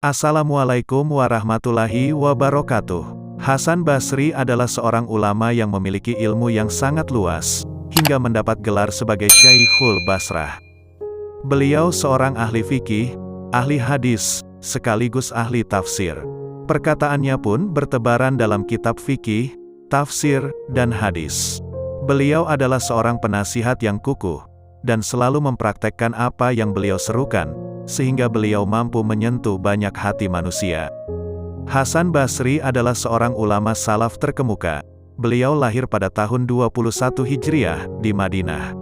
Assalamualaikum warahmatullahi wabarakatuh. Hasan Basri adalah seorang ulama yang memiliki ilmu yang sangat luas, hingga mendapat gelar sebagai Syaikhul Basrah. Beliau seorang ahli fikih, ahli hadis, sekaligus ahli tafsir. Perkataannya pun bertebaran dalam kitab fikih, tafsir, dan hadis. Beliau adalah seorang penasihat yang kukuh, dan selalu mempraktekkan apa yang beliau serukan, sehingga beliau mampu menyentuh banyak hati manusia. Hasan Basri adalah seorang ulama salaf terkemuka. Beliau lahir pada tahun 21 Hijriah, di Madinah.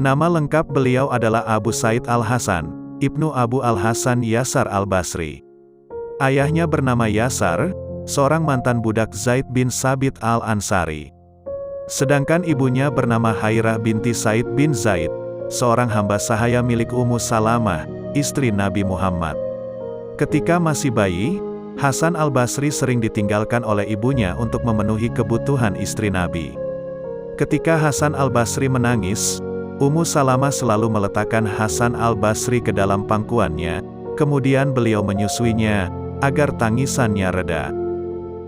Nama lengkap beliau adalah Abu Said Al-Hasan, Ibnu Abu Al-Hasan Yasar Al-Basri. Ayahnya bernama Yasar, seorang mantan budak Zaid bin Sabit Al-Ansari. Sedangkan ibunya bernama Hairah binti Said bin Zaid, seorang hamba sahaya milik Ummu Salamah, istri Nabi Muhammad. Ketika masih bayi, Hasan Al-Basri sering ditinggalkan oleh ibunya untuk memenuhi kebutuhan istri Nabi. Ketika Hasan Al-Basri menangis, Ummu Salamah selalu meletakkan Hasan Al-Basri ke dalam pangkuannya, kemudian beliau menyusuinya, agar tangisannya reda.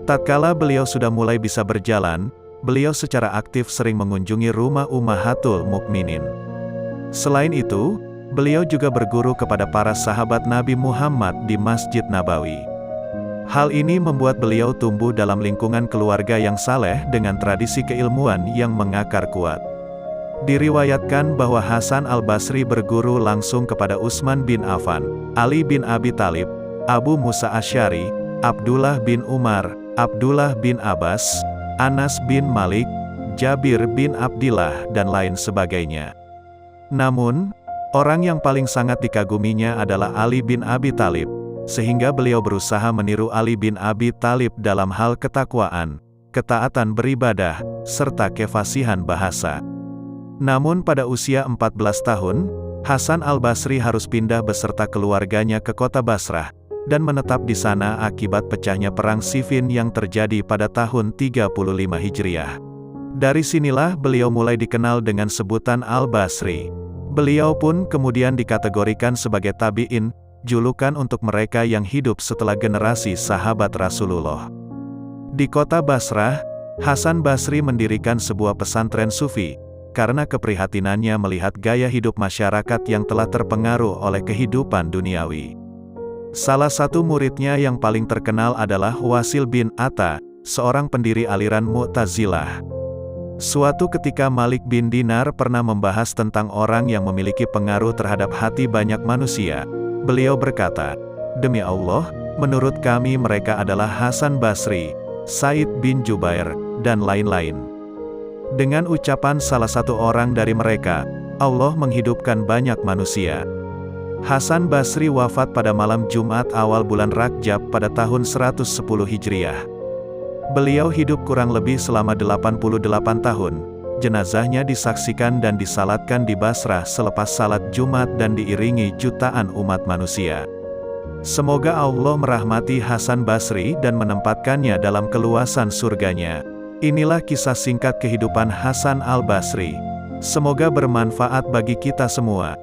Tatkala beliau sudah mulai bisa berjalan, beliau secara aktif sering mengunjungi rumah Ummahatul Mukminin. Selain itu, beliau juga berguru kepada para sahabat Nabi Muhammad di Masjid Nabawi. Hal ini membuat beliau tumbuh dalam lingkungan keluarga yang saleh dengan tradisi keilmuan yang mengakar kuat. Diriwayatkan bahwa Hasan Al-Basri berguru langsung kepada Utsman bin Affan, Ali bin Abi Thalib, Abu Musa Asy'ari, Abdullah bin Umar, Abdullah bin Abbas, Anas bin Malik, Jabir bin Abdillah, dan lain sebagainya. Namun, orang yang paling sangat dikaguminya adalah Ali bin Abi Thalib, sehingga beliau berusaha meniru Ali bin Abi Thalib dalam hal ketakwaan, ketaatan beribadah, serta kefasihan bahasa. Namun pada usia 14 tahun, Hasan Al-Basri harus pindah beserta keluarganya ke kota Basrah, dan menetap di sana akibat pecahnya perang Siffin yang terjadi pada tahun 35 Hijriah. Dari sinilah beliau mulai dikenal dengan sebutan Al-Basri. Beliau pun kemudian dikategorikan sebagai tabi'in, julukan untuk mereka yang hidup setelah generasi sahabat Rasulullah. Di kota Basrah, Hasan Basri mendirikan sebuah pesantren sufi, karena keprihatinannya melihat gaya hidup masyarakat yang telah terpengaruh oleh kehidupan duniawi. Salah satu muridnya yang paling terkenal adalah Wasil bin Atta, seorang pendiri aliran Mu'tazilah. Suatu ketika Malik bin Dinar pernah membahas tentang orang yang memiliki pengaruh terhadap hati banyak manusia. Beliau berkata, "Demi Allah, menurut kami mereka adalah Hasan Basri, Said bin Jubair, dan lain-lain." Dengan ucapan salah satu orang dari mereka, Allah menghidupkan banyak manusia. Hasan Basri wafat pada malam Jumat awal bulan Rajab pada tahun 110 Hijriah. Beliau hidup kurang lebih selama 88 tahun. Jenazahnya disaksikan dan disalatkan di Basrah selepas salat Jumat dan diiringi jutaan umat manusia. Semoga Allah merahmati Hasan Basri dan menempatkannya dalam keluasan surganya. Inilah kisah singkat kehidupan Hasan Al-Basri. Semoga bermanfaat bagi kita semua.